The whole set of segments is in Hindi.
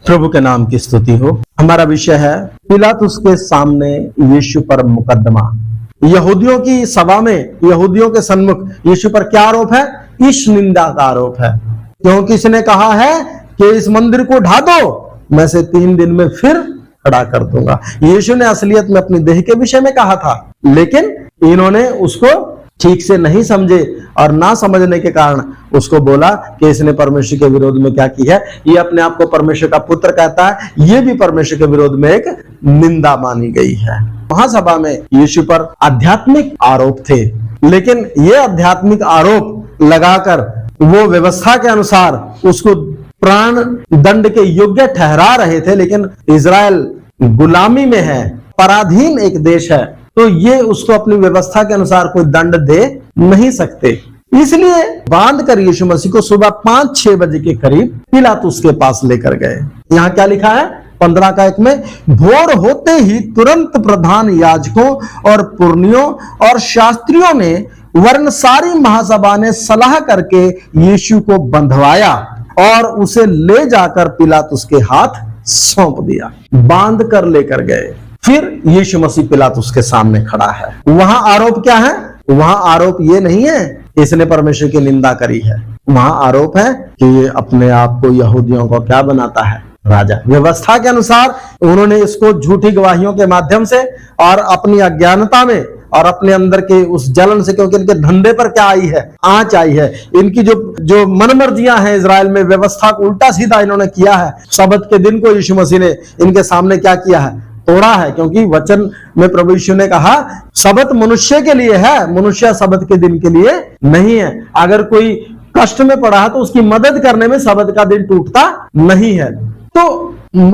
प्रभु के नाम की स्तुति हो। हमारा विषय है पिलातुस के सामने यीशु पर मुकदमा। यहूदियों की सभा में, यहूदियों के सन्मुख यीशु पर क्या आरोप है? ईश निंदा का आरोप है, क्योंकि इसने कहा है कि इस मंदिर को ढा दो, मैं से 3 दिन में फिर खड़ा कर दूंगा। यीशु ने असलियत में अपनी देह के विषय में कहा था, लेकिन इन्होंने उसको ठीक से नहीं समझे और ना समझने के कारण उसको बोला कि इसने परमेश्वर के विरोध में क्या की है। ये अपने आप को परमेश्वर का पुत्र कहता है, ये भी परमेश्वर के विरोध में एक निंदा मानी गई है। महासभा में यीशु पर आध्यात्मिक आरोप थे, लेकिन ये आध्यात्मिक आरोप लगाकर वो व्यवस्था के अनुसार उसको प्राण दंड के योग्य ठहरा रहे थे। लेकिन इजराइल गुलामी में है, पराधीन एक देश है, तो ये उसको अपनी व्यवस्था के अनुसार कोई दंड दे नहीं सकते। इसलिए बांध कर यीशु मसीह को सुबह 5-6 बजे के करीब पिलातुस के पास लेकर गए। यहाँ क्या लिखा है 15:1 में, भोर होते ही तुरंत प्रधान याजकों और पुरनियों और शास्त्रियों ने वरन सारी महासभा ने सलाह करके यीशु को बंधवाया और उसे ले जाकर पिलातुस के हाथ सौंप दिया। बांध कर लेकर गए। फिर यीशु मसीह पिलातुस के सामने खड़ा है। वहां आरोप क्या है? वहां आरोप ये नहीं है इसने परमेश्वर की निंदा करी है। वहां आरोप है कि ये अपने आप को यहूदियों को क्या बनाता है? राजा। व्यवस्था के अनुसार उन्होंने इसको झूठी गवाहियों के माध्यम से और अपनी अज्ञानता में और अपने अंदर के उस जलन से, क्योंकि इनके धंधे पर क्या आई है? आंच आई है। इनकी जो मनमर्जियां हैं इजराइल में, व्यवस्था को उल्टा सीधा इन्होंने किया है। सबत के दिन को यीशु मसीह ने इनके सामने क्या किया है? तोड़ा है, क्योंकि वचन में प्रभु यीशु ने कहा सबत मनुष्य के लिए है, मनुष्य सबत के दिन के लिए नहीं है। अगर कोई कष्ट में पड़ा है तो उसकी मदद करने में सबत का दिन टूटता नहीं है। तो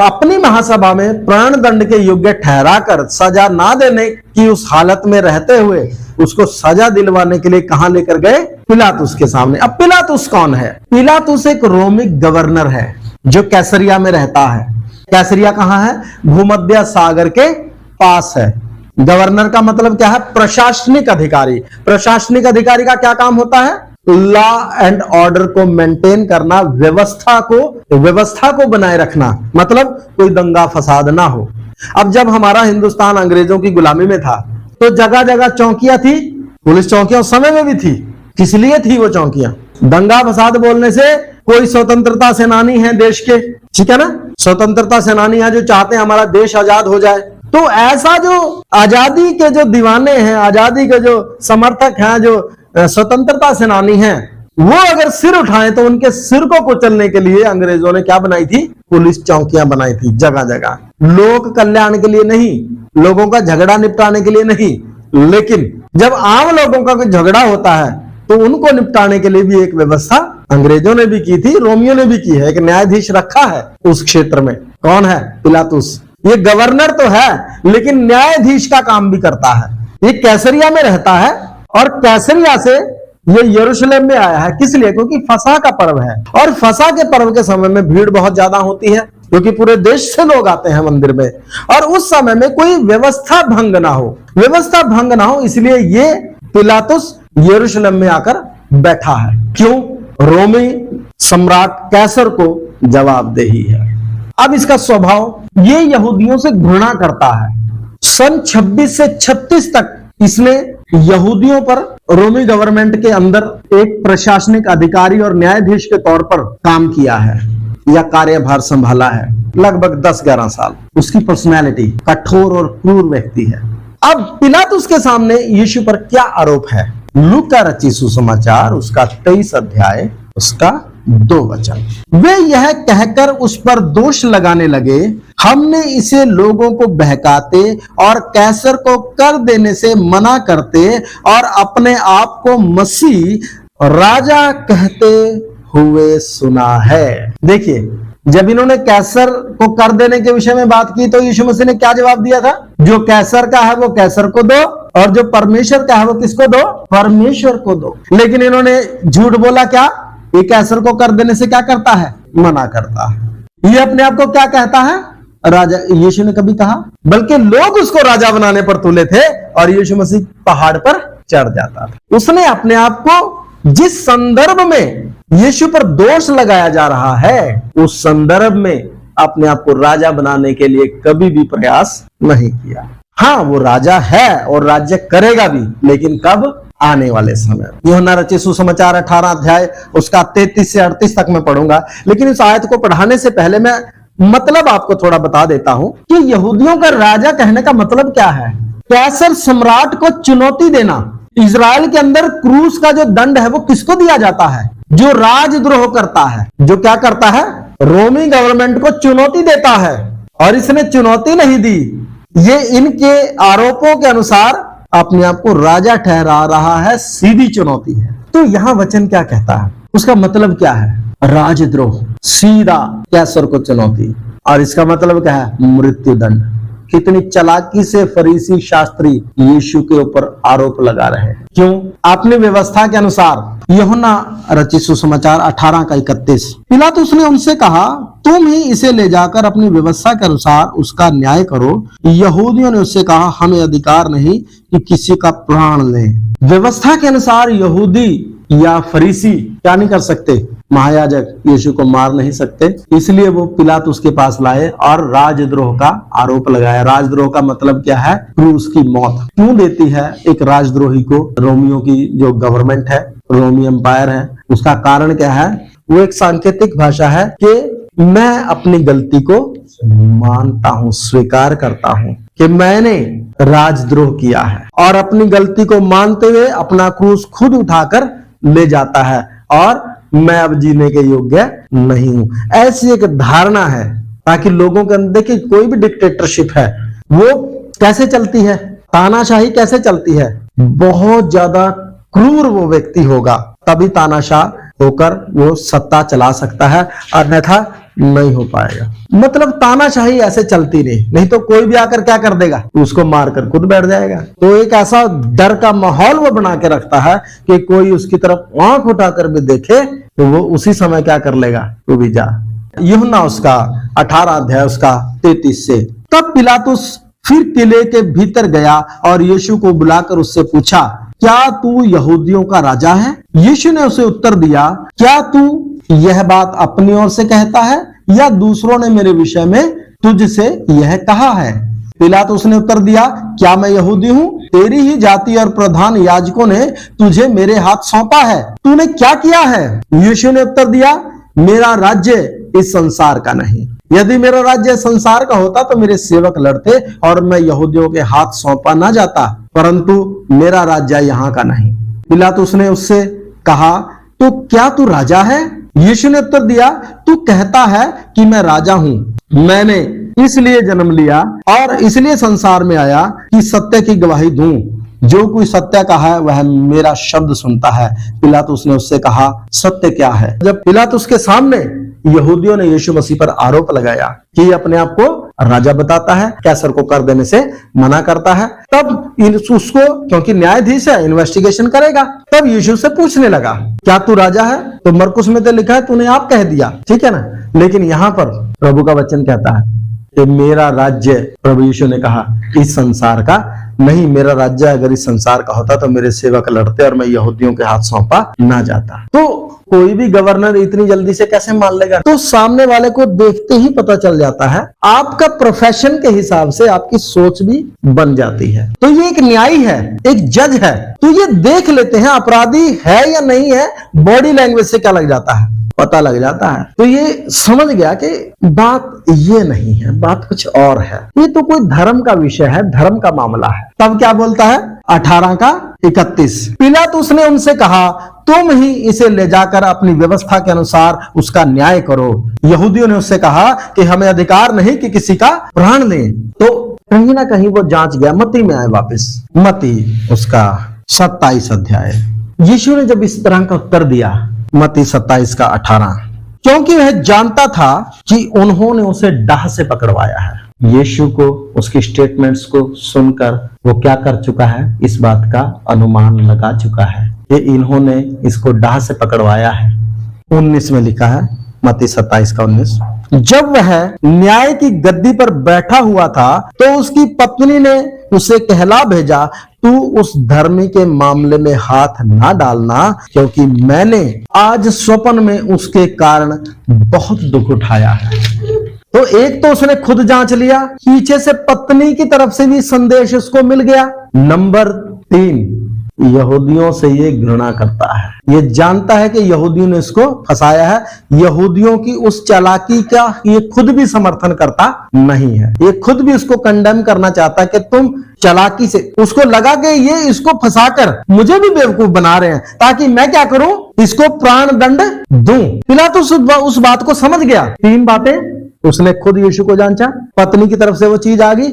अपनी महासभा में प्राण दंड के योग्य ठहराकर सजा ना देने की उस हालत में रहते हुए उसको सजा दिलवाने के लिए कहां लेकर गए? पिलातुस के सामने। अब पिलातुस कौन है? पिलातुस एक रोमी गवर्नर है जो कैसरिया में रहता है। कैसरिया कहां है? भूमध्य सागर के पास है। गवर्नर का मतलब क्या है? प्रशासनिक अधिकारी। प्रशासनिक अधिकारी का क्या काम होता है? लॉ एंड ऑर्डर को मेंटेन करना, व्यवस्था को बनाए रखना, मतलब कोई दंगा फसाद ना हो। अब जब हमारा हिंदुस्तान अंग्रेजों की गुलामी में था तो जगह जगह चौकियां थी, पुलिस चौकियां उस समय में भी थी। किस लिए थी वो चौकियां? दंगा फसाद बोलने से कोई स्वतंत्रता सेनानी है देश के, ठीक है ना, स्वतंत्रता सेनानी है जो चाहते हैं हमारा देश आजाद हो जाए। तो ऐसा जो आजादी के जो दीवाने हैं, आजादी के जो समर्थक हैं, जो स्वतंत्रता सेनानी हैं, वो अगर सिर उठाएं तो उनके सिर को कुचलने के लिए अंग्रेजों ने क्या बनाई थी? पुलिस चौकियां बनाई थी जगह जगह। लोक कल्याण के लिए नहीं, लोगों का झगड़ा निपटाने के लिए नहीं, लेकिन जब आम लोगों का कोई झगड़ा होता है तो उनको निपटाने के लिए भी एक व्यवस्था अंग्रेजों ने भी की थी, रोमियों ने भी की है। एक न्यायाधीश रखा है उस क्षेत्र में। कौन है? पिलातुस। ये गवर्नर तो है लेकिन न्यायाधीश का काम भी करता है। ये कैसरिया में रहता है और कैसरिया से ये यरूशलेम में आया है। किस लिए? क्योंकि फसह का पर्व है और फसह के पर्व के समय में भीड़ बहुत ज्यादा होती है, क्योंकि पूरे देश से लोग आते हैं मंदिर में, और उस समय में कोई व्यवस्था भंग ना हो, इसलिए ये पिलातुस यरूशलेम में आकर बैठा है। क्यों? रोमी सम्राट कैसर को जवाबदेही है। अब इसका स्वभाव, ये यहूदियों से घृणा करता है। सन 26 से 36 तक इसने यहूदियों पर रोमी गवर्नमेंट के अंदर एक प्रशासनिक अधिकारी और न्यायाधीश के तौर पर काम किया है या कार्यभार संभाला है, लगभग 10-11 साल। उसकी पर्सनैलिटी कठोर और क्रूर व्यक्ति है। अब पिलातुस के सामने यीशु पर क्या आरोप है? लूका रचित सुसमाचार उसका 23 अध्याय उसका 2 वचन। वे यह कहकर उस पर दोष लगाने लगे, हमने इसे लोगों को बहकाते और कैसर को कर देने से मना करते और अपने आप को मसीह राजा कहते हुए सुना है। देखिए, जब इन्होंने कैसर को कर देने के विषय में बात की तो यीशु मसीह ने क्या जवाब दिया था? जो कैसर का है वो कैसर को दो और जो परमेश्वर का है वो किसको दो? परमेश्वर को दो। लेकिन इन्होंने झूठ बोला। क्या? ये कैसर को कर देने से क्या करता है? मना करता है। ये अपने आप को क्या कहता है? राजा। यीशु ने कभी कहा, बल्कि लोग उसको राजा बनाने पर तुले थे और यीशु मसीह पहाड़ पर चढ़ जाता था। उसने अपने आप को जिस संदर्भ में यीशु पर दोष लगाया जा रहा है, उस संदर्भ में अपने आप को राजा बनाने के लिए कभी भी प्रयास नहीं किया। हाँ, वो राजा है और राज्य करेगा भी, लेकिन कब? आने वाले समय। यूहन्ना रचित सुसमाचार 18 अध्याय उसका 33 से 38 तक मैं पढ़ूंगा, लेकिन इस आयत को पढ़ाने से पहले मैं मतलब आपको थोड़ा बता देता हूं कि यहूदियों का राजा कहने का मतलब क्या है। कैसर सम्राट को चुनौती देना। इजराइल के अंदर क्रूस का जो दंड है वो किसको दिया जाता है? जो राजद्रोह करता है, जो क्या करता है? रोमी गवर्नमेंट को चुनौती देता है। और इसने चुनौती नहीं दी, ये इनके आरोपों के अनुसार अपने आप को राजा ठहरा रहा है, सीधी चुनौती है। तो यहां वचन क्या कहता है, उसका मतलब क्या है? राजद्रोह, सीधा कैसर को चुनौती। और इसका मतलब क्या है? मृत्यु दंड। कितनी चालाकी से फरीसी शास्त्री यीशु के ऊपर आरोप लगा रहे हैं। क्यों? अपनी व्यवस्था के अनुसार। यूहन्ना रचित सुसमाचार 18 का 31। पिलातुस ने उनसे कहा, तुम ही इसे ले जाकर अपनी व्यवस्था के अनुसार उसका न्याय करो। यहूदियों ने उससे कहा, हमें अधिकार नहीं कि किसी का प्राण लें। व्यवस्था के अनुसार यहूदी या फरीसी क्या नहीं कर सकते? महायाजक यीशु को मार नहीं सकते, इसलिए वो पिलातुस के पास लाए और राजद्रोह का आरोप लगाया। राजद्रोह का मतलब क्या है? क्रूस की मौत। क्यों देती है एक राजद्रोही को रोमियो की जो गवर्नमेंट है, रोमी एम्पायर है? उसका कारण क्या है? वो एक सांकेतिक भाषा है कि मैं अपनी गलती को मानता हूं, स्वीकार करता हूं कि मैंने राजद्रोह किया है, और अपनी गलती को मानते हुए अपना क्रूस खुद उठाकर ले जाता है और मैं अब जीने के योग्य नहीं हूं। ऐसी एक धारणा है, ताकि लोगों के अंदर, देखिए कोई भी डिक्टेटरशिप है वो कैसे चलती है, तानाशाही कैसे चलती है? बहुत ज्यादा क्रूर वो व्यक्ति होगा तभी तानाशाह होकर वो सत्ता चला सकता है, अन्यथा नहीं हो पाएगा। मतलब तानाशाही ऐसे चलती नहीं तो कोई भी आकर क्या कर देगा? उसको मारकर खुद बैठ जाएगा। तो एक ऐसा डर का माहौल वो बना के रखता है कि कोई उसकी तरफ आंख उठाकर भी देखे तो वो उसी समय क्या कर लेगा? तू भी जा। यूहन्ना उसका 18 अध्याय उसका 33 से। तब पिलातुस फिर किले के भीतर गया और यीशु को बुलाकर उससे पूछा, क्या तू यहूदियों का राजा है? यीशु ने उसे उत्तर दिया, क्या तू यह बात अपनी ओर से कहता है या दूसरों ने मेरे विषय में तुझसे यह कहा है? पिलातुस ने उत्तर दिया, क्या मैं यहूदी हूँ? तेरी ही जाति और प्रधान याजकों ने तुझे मेरे हाथ सौंपा है। तूने क्या किया है? यीशु ने उत्तर दिया, मेरा राज्य इस संसार का नहीं। यदि मेरा राज्य संसार का होता तो मेरे सेवक लड़ते और मैं यहूदियों के हाथ सौंपा ना जाता, परंतु मेरा राज्य यहाँ का नहीं। पिलातुस ने उससे कहा, तो क्या तू राजा है? यीशु ने उत्तर दिया, तू कहता है कि मैं राजा हूं। मैंने इसलिए जन्म लिया और इसलिए संसार में आया कि सत्य की गवाही दूं। जो कोई सत्य का है वह मेरा शब्द सुनता है। पिलातुस ने उससे कहा, सत्य क्या है? जब पिलातुस के सामने यहूदियों ने यीशु मसीह पर आरोप लगाया कि अपने आप को राजा बताता है, कैसर को कर देने से मना करता है, तब उसको, क्योंकि न्यायाधीश है, इन्वेस्टिगेशन करेगा, तब यीशु से पूछने लगा, क्या तू राजा है? तो मरकुस में तो लिखा है तूने आप कह दिया, ठीक है ना। लेकिन यहाँ पर प्रभु का वचन कहता है कि मेरा राज्य, प्रभु यीशु ने कहा, इस संसार का नहीं। मेरा राज्य अगर इस संसार का होता तो मेरे सेवक लड़ते और मैं यहूदियों के हाथ सौंपा ना जाता। तो कोई भी गवर्नर इतनी जल्दी से कैसे मान लेगा? तो सामने वाले को देखते ही पता चल जाता है, आपका प्रोफेशन के हिसाब से आपकी सोच भी बन जाती है। तो ये एक न्यायी है, एक जज है, तो ये देख लेते हैं अपराधी है या नहीं है, बॉडी लैंग्वेज से क्या लग जाता है, पता लग जाता है। तो ये समझ गया कि बात ये नहीं है, बात कुछ और है, ये तो कोई धर्म का विषय है, धर्म का मामला है। तब क्या बोलता है 18 का 31, पिलातुस ने उनसे कहा, तुम ही इसे ले जाकर अपनी व्यवस्था के अनुसार उसका न्याय करो। यहूदियों ने उससे कहा कि हमें अधिकार नहीं कि किसी का प्राण लें। तो कहीं ना कहीं वो जांच गया, मत्ती में आए वापस, मत्ती उसका 27 अध्याय। यीशु ने जब इस तरह का उत्तर दिया, मत्ती 27 का 18, क्योंकि वह जानता था कि उन्होंने उसे डाह से पकड़वाया है। यीशु को उसकी स्टेटमेंट्स को सुनकर वो क्या कर चुका है, इस बात का अनुमान लगा चुका है कि इन्होंने इसको डाह से पकड़वाया है। 19 में लिखा है, मत्ती 27 का 19, जब वह न्याय की गद्दी पर बैठा हुआ था तो उसकी पत्नी ने उसे कहला भेजा, तू उस धर्मी के मामले में हाथ ना डालना, क्योंकि मैंने आज स्वप्न में उसके कारण बहुत दुख उठाया है। तो एक तो उसने खुद जांच लिया, पीछे से पत्नी की तरफ से भी संदेश उसको मिल गया। नंबर 3, यहूदियों से ये घृणा करता है, ये जानता है कि यहूदियों ने इसको फंसाया है। यहूदियों की उस चालाकी का ये खुद भी समर्थन करता नहीं है, ये खुद भी इसको कंडेम करना चाहता है कि तुम चालाकी से, उसको लगा कि ये इसको फंसाकर मुझे भी बेवकूफ बना रहे हैं ताकि मैं क्या करूं, इसको प्राण दंड दूं। पिलातुस उस बात को समझ गया। 3 बातें उसने खुद यीशु को जांचा, पत्नी की तरफ से वो चीज आ गई,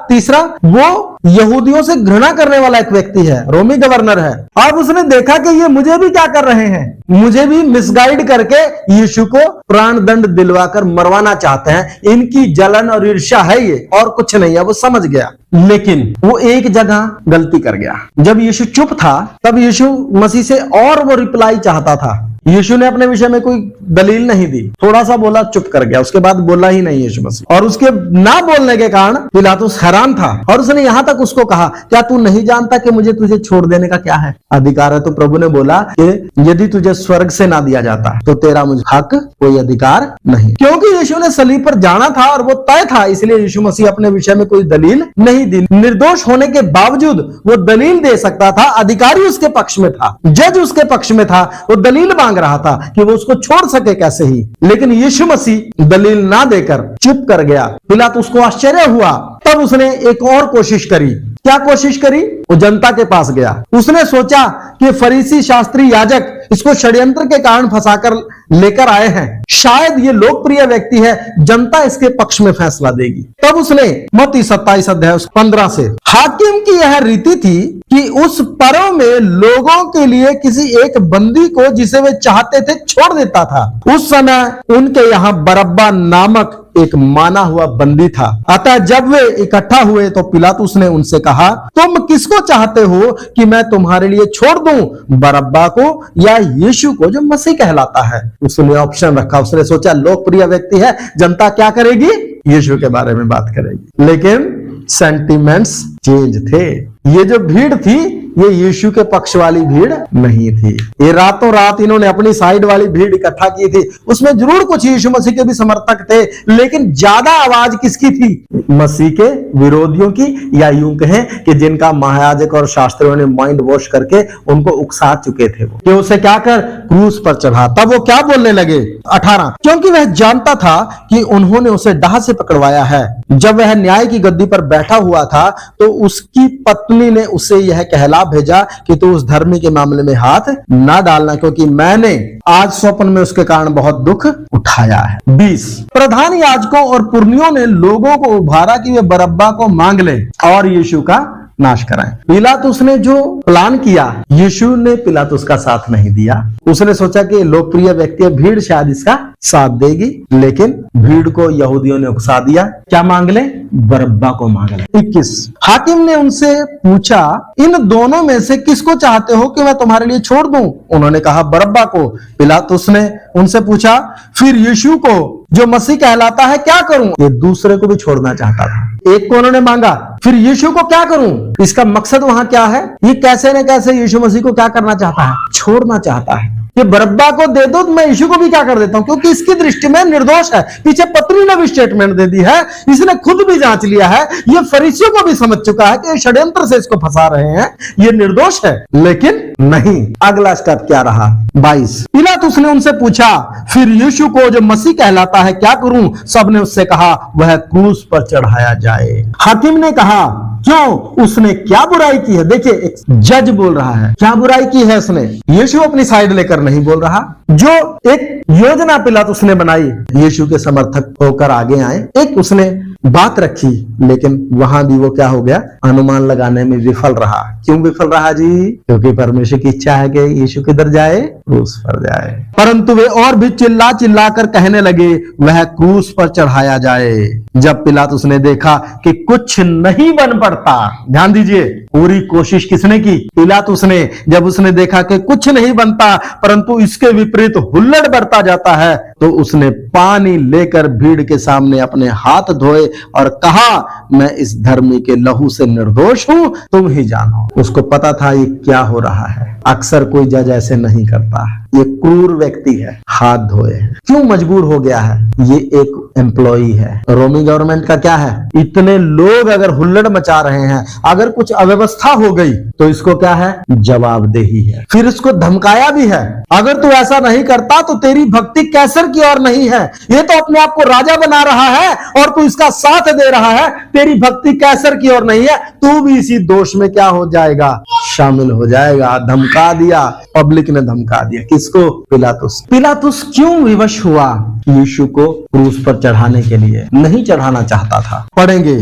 तीसरा वो यहूदियों से घृणा करने वाला एक व्यक्ति है, रोमी गवर्नर है। अब उसने देखा कि ये मुझे भी क्या कर रहे हैं, मुझे भी मिसगाइड करके यीशु को प्राण दंड दिलवाकर मरवाना चाहते हैं, इनकी जलन और ईर्ष्या है ये, और कुछ नहीं है, वो समझ गया। लेकिन वो एक जगह गलती कर गया। जब यीशु चुप था तब यीशु मसीह से और वो रिप्लाई चाहता था। यीशु ने अपने विषय में कोई दलील नहीं दी, थोड़ा सा बोला, चुप कर गया, उसके बाद बोला ही नहीं यीशु मसीह। और उसके ना बोलने के कारण पिलातुस हैरान था और उसने यहां तक उसको कहा, क्या तू नहीं जानता कि मुझे तुझे छोड़ देने का क्या है अधिकार है? तो प्रभु ने बोला कि यदि तुझे स्वर्ग से ना दिया जाता तो तेरा मुझे हक कोई अधिकार नहीं। क्योंकि यीशु ने सलीब पर जाना था और वो तय था, इसलिए यीशु मसीह अपने विषय में कोई दलील नहीं दी। निर्दोष होने के बावजूद वो दलील दे सकता था, अधिकारी उसके पक्ष में था, जज उसके पक्ष में था, वो दलील मांग रहा था कि वो उसको छोड़ सके कैसे ही। लेकिन यीशु मसीह दलील ना देकर चुप कर गया। पिलातुस को आश्चर्य हुआ। तब उसने एक और कोशिश करी। क्या कोशिश करी? वो जनता के पास गया। उसने सोचा कि फरीसी शास्त्री याजक इसको षड्यंत्र के कारण फंसाकर लेकर आए हैं, शायद ये लोकप्रिय व्यक्ति है, जनता इसके पक्ष में फैसला देगी। तब उसने मत्ती 27 अध्याय 15 से, हाकिम की यह रीति थी कि उस पर्व में लोगों के लिए किसी एक बंदी को जिसे वे चाहते थे छोड़ देता था। उस समय उनके यहाँ बरअब्बा नामक एक माना हुआ बंदी था। अतः जब वे इकट्ठा हुए तो पिलातुस ने उनसे कहा, तुम किसको चाहते हो कि मैं तुम्हारे लिए छोड़ दूं, बरअब्बा को या यीशु को जो मसीह कहलाता है? उसने ऑप्शन रखा। उसने सोचा लोकप्रिय व्यक्ति है, जनता क्या करेगी? यीशु के बारे में बात करेगी। लेकिन सेंटिमेंट्स चेंज थे। ये जो भीड़ थी ये यीशु के पक्ष वाली भीड़ नहीं थी। ये रातों रात इन्होंने अपनी साइड वाली भीड़ इकट्ठा की थी। उसमें जरूर कुछ यीशु मसीह के भी समर्थक थे, लेकिन ज्यादा आवाज किसकी थी? मसीह के विरोधियों की, या यूं कहें कि जिनका महायाजक और शास्त्रियों ने माइंड वॉश करके उनको उकसा चुके थे वो, कि उसे क्या कर क्रूस पर चढ़ा। तब वो क्या बोलने लगे? 18, क्योंकि वह जानता था कि उन्होंने उसे डाह से पकड़वाया है। जब वह न्याय की गद्दी पर बैठा हुआ था तो उसकी पत्नी ने उसे यह कहला भेजा कि तू उस धर्मी के मामले में हाथ ना डालना, क्योंकि मैंने आज स्वप्न में उसके कारण बहुत दुख उठाया है। 20, प्रधान याजकों और पुरनियों ने लोगों को उभारा कि वे बरअब्बा को मांग ले और यीशु का नाश कराएं। पिलातुस ने जो प्लान किया, यीशु ने पिलातुस का साथ नहीं दिया। उसने सोचा कि लोकप्रिय व्यक्ति है, भीड़ शायद इसका साथ देगी, लेकिन भीड़ को यहूदियों ने उकसा दिया। क्या मांग ले? बरअब्बा को मांग ले। 21, हाकिम ने उनसे पूछा, इन दोनों में से किसको चाहते हो कि मैं तुम्हारे लिए छोड़ दूं? उन्होंने कहा बरअब्बा को। पिलातुस ने उनसे पूछा, फिर यीशु को जो मसीह कहलाता है क्या करूं? ये दूसरे को भी छोड़ना चाहता था। एक को उन्होंने मांगा, फिर यीशु को क्या करूं? इसका मकसद वहां क्या है? ये कैसे न कैसे यीशु मसीह को क्या करना चाहता है? छोड़ना चाहता है। ये बरअब्बा को दे दो तो मैं यीशु को भी क्या कर देता हूं, क्योंकि इसकी दृष्टि में निर्दोष है। पीछे पत्नी ने भी स्टेटमेंट दे दी है, इसने खुद भी जांच लिया है, ये फरीसियों को भी समझ चुका है कि षड्यंत्र से इसको फंसा रहे हैं, ये निर्दोष है। लेकिन नहीं, अगला स्टेप क्या रहा? 22, पिलातुस ने उनसे पूछा, फिर यीशु को जो मसीह कहलाता है क्या करूं? सबने उससे कहा, वह क्रूस पर चढ़ाया जाए। हाकिम ने कहा, क्यों? उसने क्या बुराई की है? देखिए एक जज बोल रहा है, क्या बुराई की है उसने? यीशु अपनी साइड लेकर नहीं बोल रहा। जो एक योजना पिलातुस ने बनाई, यीशु के समर्थक होकर आगे आए, एक उसने बात रखी, लेकिन वहां भी वो क्या हो गया? अनुमान लगाने में विफल रहा। क्यों विफल रहा जी? क्योंकि परमेश्वर की इच्छा है कि यीशु किधर जाए? क्रूस पर जाए। परंतु वे और भी चिल्ला चिल्ला कर कहने लगे, वह क्रूस पर चढ़ाया जाए। जब पिलातुस ने देखा कि कुछ नहीं बन पड़ता, ध्यान दीजिए, पूरी कोशिश किसने की? पिलातुस ने। जब उसने देखा कि कुछ नहीं बनता परंतु इसके विपरीत हुल्लड़ बढ़ता जाता है, तो उसने पानी लेकर भीड़ के सामने अपने हाथ धोए और कहा, मैं इस धर्मी के लहू से निर्दोष हूं, तुम ही जानो। उसको पता था ये क्या हो रहा है। अक्सर कोई जज ऐसे नहीं करता। ये क्रूर व्यक्ति है, हाथ धोए। क्यों मजबूर हो गया है? ये एक एम्प्लॉई है। रोमी गवर्नमेंट का क्या है? इतने लोग अगर हुल्लड़ मचा रहे हैं, अगर कुछ अव्यवस्था हो गई तो इसको क्या है? जवाबदेही है। फिर इसको धमकाया भी है, अगर तू ऐसा नहीं करता तो तेरी भक्ति कैसर की ओर नहीं है। ये तो अपने आप को राजा बना रहा है और तू इसका साथ दे रहा है, तेरी भक्ति कैसर की ओर नहीं है, तू भी इसी दोष में क्या हो जाएगा? शामिल हो जाएगा। धमका दिया, पब्लिक ने धमका दिया। किसको? पिलातुस। पिलातुस क्यों विवश हुआ? यीशु को क्रूस पर चढ़ाने के लिए नहीं चढ़ाना चाहता था। पढ़ेंगे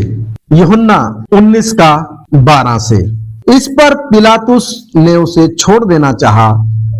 यूहन्ना 19:12 से। इस पर पिलातुस ने उसे छोड़ देना चाहा,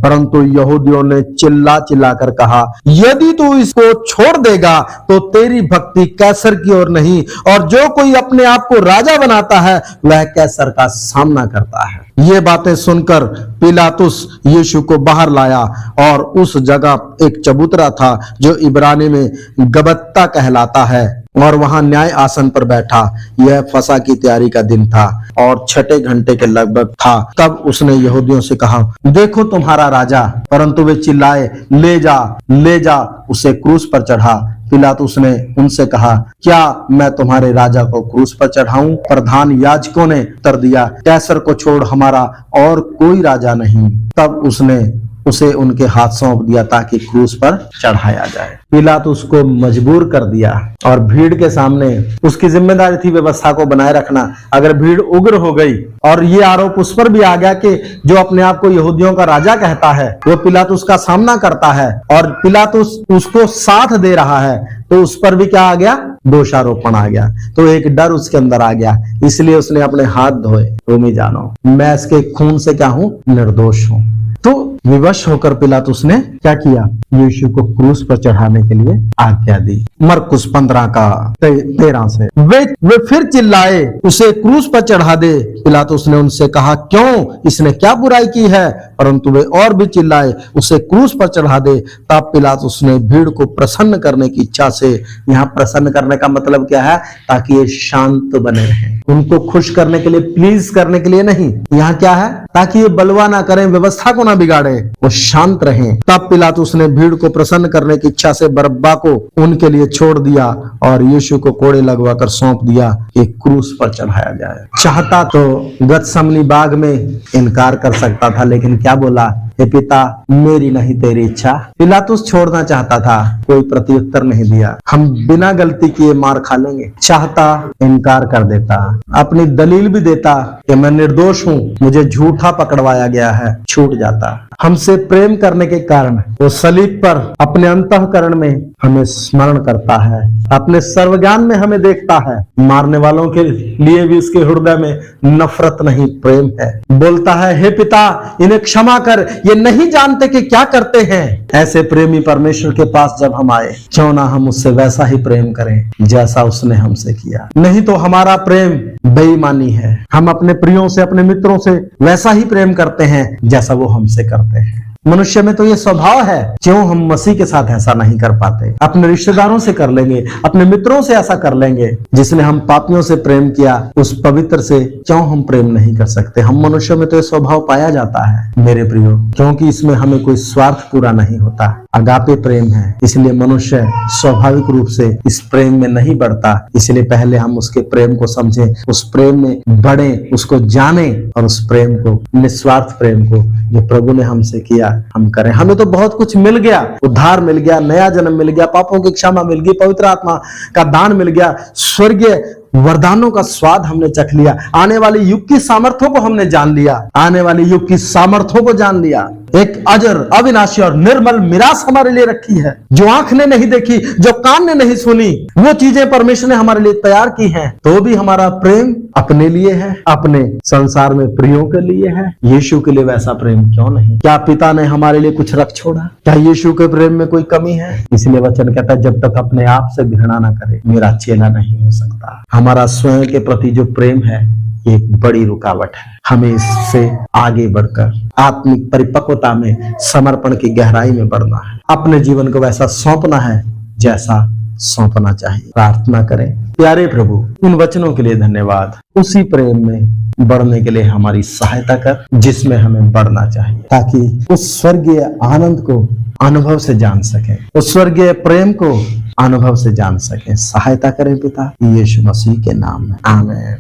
परंतु यहूदियों ने चिल्ला चिल्ला कर कहा, यदि तू इसको छोड़ देगा तो तेरी भक्ति कैसर की ओर नहीं, और जो कोई अपने आप को राजा बनाता है वह कैसर का सामना करता है। ये बातें सुनकर पिलातुस यीशु को बाहर लाया और उस जगह एक चबूतरा था जो इब्रानी में गबत्ता कहलाता है, और वहां न्याय आसन पर बैठा। यह फसह की तैयारी का दिन था और 6 घंटे के लगभग था। तब उसने यहूदियों से कहा, देखो तुम्हारा राजा। परंतु वे चिल्लाए, ले जा, ले जा, उसे क्रूस पर चढ़ा। पिलातुस ने उनसे कहा, क्या मैं तुम्हारे राजा को क्रूस पर चढ़ाऊं? प्रधान याजकों ने उत्तर दिया, कैसर को छोड़ हमारा और कोई राजा नहीं। तब उसने उसे उनके हाथ सौंप दिया ताकि क्रूस पर चढ़ाया जाए। पिलातुस को मजबूर कर दिया और भीड़ के सामने उसकी जिम्मेदारी थी व्यवस्था को बनाए रखना। अगर भीड़ उग्र हो गई और ये आरोप उस पर भी आ गया कि जो अपने आप को यहूदियों का राजा कहता है वो पिलातुस का सामना करता है और पिलातुस उसको साथ दे रहा है, तो उस पर भी क्या आ गया? दोषारोपण आ गया। तो एक डर उसके अंदर आ गया, इसलिए उसने अपने हाथ धोए। रोमी जानो, मैं इसके खून से क्या हूं? निर्दोष हूं। तो विवश होकर पिलातुस ने क्या किया? यीशु को क्रूस पर चढ़ाने के लिए आज्ञा दी। मरकुस 15:13 से। वे फिर चिल्लाए, उसे क्रूस पर चढ़ा दे। पिलातुस ने उनसे कहा, क्यों? इसने क्या बुराई की है? परंतु वे और भी चिल्लाए, उसे क्रूस पर चढ़ा दे। तब पिलातुस ने भीड़ को प्रसन्न करने की इच्छा से, यहाँ प्रसन्न करने का मतलब क्या है? ताकि ये शांत बने रहे, उनको खुश करने के लिए, प्लीज करने के लिए नहीं। यहाँ क्या है? ताकि ये बलवा ना करें, व्यवस्था को ना बिगाड़े, वो शांत रहें। तब पिलातुस ने भीड़ को प्रसन्न करने की इच्छा से बरअब्बा को उनके लिए छोड़ दिया और यीशु को कोड़े लगवाकर सौंप दिया कि क्रूस पर चढ़ाया जाए। चाहता तो गतसमनी बाग में इनकार कर सकता था, लेकिन क्या बोला? हे पिता, मेरी नहीं तेरी इच्छा। पिलातुस छोड़ना चाहता था, कोई प्रत्युत्तर नहीं दिया। हम बिना गलती किए मार खा लेंगे। चाहता इनकार कर देता, अपनी दलील भी देता कि मैं निर्दोष हूं, मुझे झूठा पकड़वाया गया है, छूट जाता। हमसे प्रेम करने के कारण वो सलीब पर अपने अंतःकरण में हमें स्मरण करता है, अपने सर्वज्ञान में हमें देखता है। मारने वालों के लिए भी उसके हृदय में नफरत नहीं, प्रेम है। बोलता है, हे पिता, इन्हें क्षमा कर, ये नहीं जानते कि क्या करते हैं। ऐसे प्रेमी परमेश्वर के पास जब हम आए, क्यों ना हम उससे वैसा ही प्रेम करें जैसा उसने हमसे किया। नहीं तो हमारा प्रेम बेईमानी है। हम अपने प्रियों से, अपने मित्रों से वैसा ही प्रेम करते हैं जैसा वो हमसे करते हैं। मनुष्य में तो ये स्वभाव है, क्यों हम मसीह के साथ ऐसा नहीं कर पाते? अपने रिश्तेदारों से कर लेंगे, अपने मित्रों से ऐसा कर लेंगे। जिसने हम पापियों से प्रेम किया, उस पवित्र से क्यों हम प्रेम नहीं कर सकते? हम मनुष्य में तो ये स्वभाव पाया जाता है मेरे प्रियो, क्योंकि इसमें हमें कोई स्वार्थ पूरा नहीं होता। अगापे प्रेम है, इसलिए मनुष्य स्वाभाविक रूप से इस प्रेम में नहीं बढ़ता। इसलिए पहले हम उसके प्रेम को समझें, उस प्रेम में बढ़े, उसको जाने और उस प्रेम को, निस्वार्थ प्रेम को जो प्रभु ने हमसे किया, हम करें। हमें तो बहुत कुछ मिल गया, उद्धार मिल गया, नया जन्म मिल गया, पापों की क्षमा मिल गई, पवित्र आत्मा का दान मिल गया, स्वर्गीय वरदानों का स्वाद हमने चख लिया, आने वाले युग की सामर्थ्यों को हमने जान लिया, आने वाले युग की सामर्थ्यों को जान लिया। एक अजर, अविनाशी और निर्मल मिरास हमारे लिए रखी है, जो आंख ने नहीं देखी, जो कान ने नहीं सुनी, वो चीजें परमेश्वर ने हमारे लिए तैयार की हैं। तो भी हमारा प्रेम अपने लिए है, अपने संसार में प्रियों के लिए है। यीशु के लिए वैसा प्रेम क्यों नहीं? क्या पिता ने हमारे लिए कुछ रख छोड़ा? क्या यीशु के प्रेम में कोई कमी है? इसलिए वचन कहता है, जब तक अपने आप से घृणा ना करे, मेरा चेला नहीं हो सकता। हमारा स्वयं के प्रति जो प्रेम है, ये एक बड़ी रुकावट है। हमें इससे आगे बढ़कर आत्मिक परिपक्वता में, समर्पण की गहराई में बढ़ना है। अपने जीवन को वैसा सौंपना है जैसा सौंपना चाहिए। प्रार्थना करें। प्यारे प्रभु, इन वचनों के लिए धन्यवाद। उसी प्रेम में बढ़ने के लिए हमारी सहायता कर जिसमें हमें बढ़ना चाहिए, ताकि उस स्वर्गीय आनंद को अनुभव से जान सके, उस स्वर्गीय प्रेम को अनुभव से जान सके। सहायता करें पिता, यीशु मसीह के नाम में, आमीन।